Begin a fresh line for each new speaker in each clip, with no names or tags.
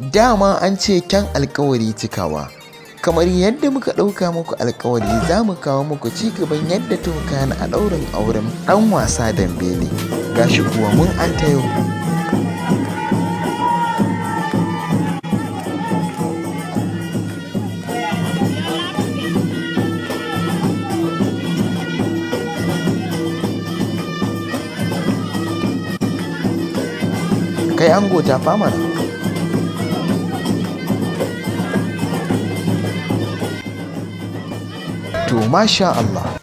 Dama an ce kyan alkawari cikawa. Kamar yadda muka ɗauka muku alkawari za mu kawo muku ci gaban yadda ta wakana a ɗaurin auren ɗan wasa Dembele. Gashi kuwa mun an tayo. Kai ango ta fama na. To masha Allah.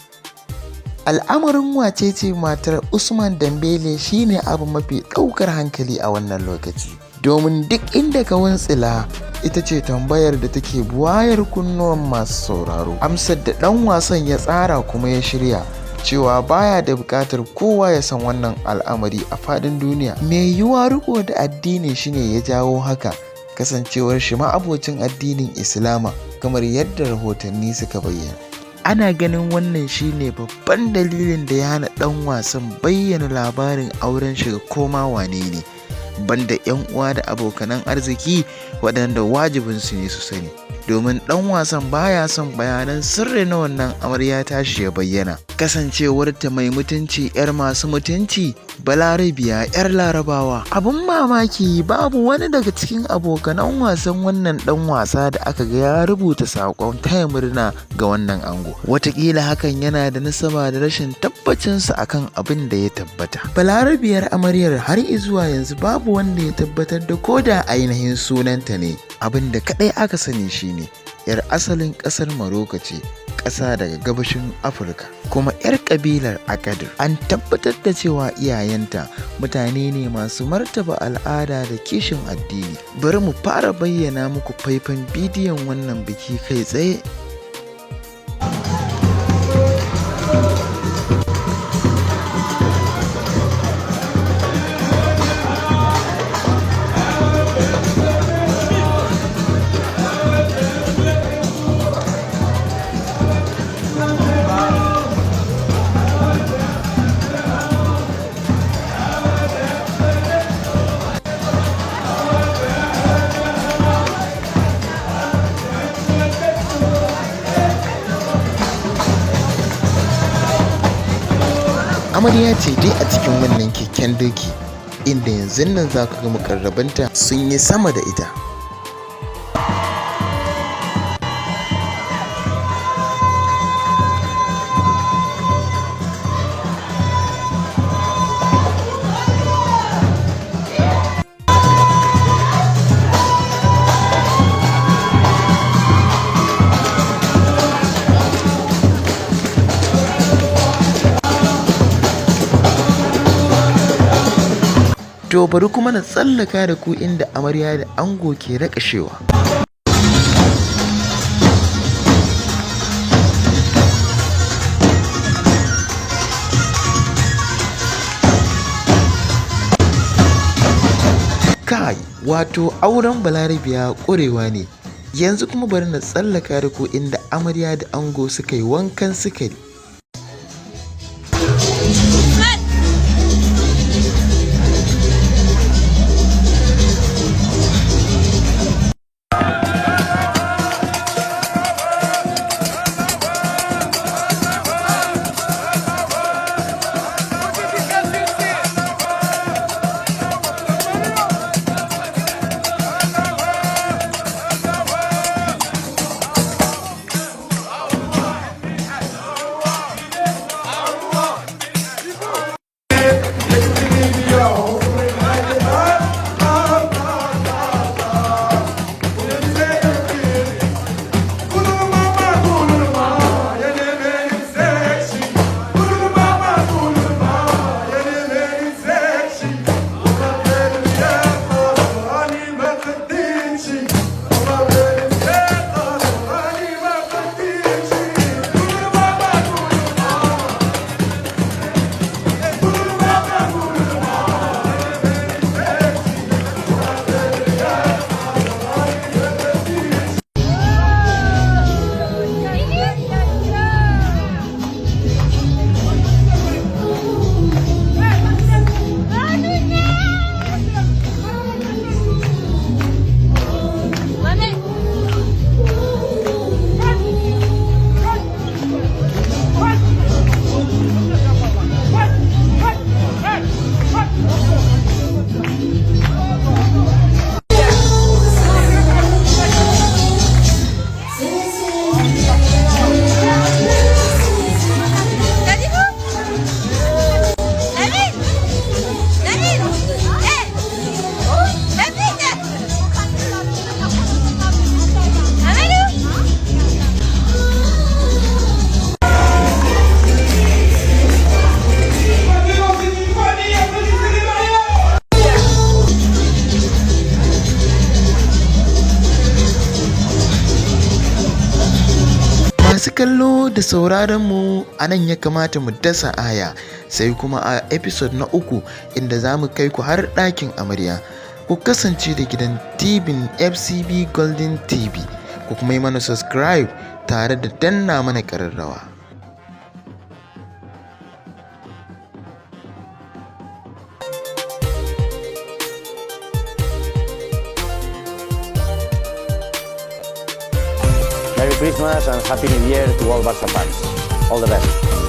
Al'amarin wacece matar Usman Dembele shine abu mafi ɗaukar hankali a wannan lokaci. Domin duk inda ka wuntsila ita ce tambayar da take buwayar kunnuwan masu sauraro. Amsar da ɗan wasan ya tsara kuma ya shirya cewa baya da buƙatar kowa ya san wannan al'amari a faɗin duniya. Mai yiwuwa riko da addini shine ya jawo haka, kasancewar shi ma'abocin addinin Islama kamar yadda rahotanni suka bayyana. Ana ganin wannan shine babban dalilin da ya hana ɗan wasan bayyana labarin auren shi ga koma wane ne, banda 'yan uwa da abokanan arziki waɗanda wajibinsu ne su sani. Domin ɗan wasan baya son bayanan sirri na wannan amarya tashi ya bayyana, kasancewarta mai mutunci 'yar masu mutunci, balarabiya 'yar larabawa. Abun mamaki babu wani daga cikin abokanan wasan wannan ɗan wasa da aka ga ya rubuta saƙon taya murna ga wannan ango. Wataƙila hakan yana da nasaba da rashin tabbacinsa akan abin da ya tabbata. Balarabiyar amaryar har izuwa yanzu babu wanda ya tabbatar da koda ainihin sunanta ne. Abin da kaɗai aka sani shine 'yar asalin ƙasar Maroko ce, ƙasa daga gabashin Afirka, kuma 'yar ƙabilar Akadir. An tabbatar da cewa iyayenta mutane ne masu martaba al'ada da kishin addini. Bari mu fara bayyana muku faifan bidiyon wannan biki kai tsaye. Amarya ce dai a cikin wannan keken doki, inda yanzu nan za ka ga mukarrabanta sun yi sama da ita. To bari kuma na tsallaka da ku inda amarya da ango ke raƙashewa. Kai, wato auren balarabiya ƙurewa ne. Yanzu kuma bari na tsallaka da ku inda amarya da ango suka yi wankan sukari. kallo da sauraron mu a nan ya kamata mu dasa aya, sai kuma a episode na 3 inda za mu kai ku har ɗakin amarya. Ku kasance da gidan TV FCB Golden TV, ku kuma yi mana subscribe tare da danna mana ƙararrawa.
Merry Christmas and Happy New Year to all Barca fans. All the best.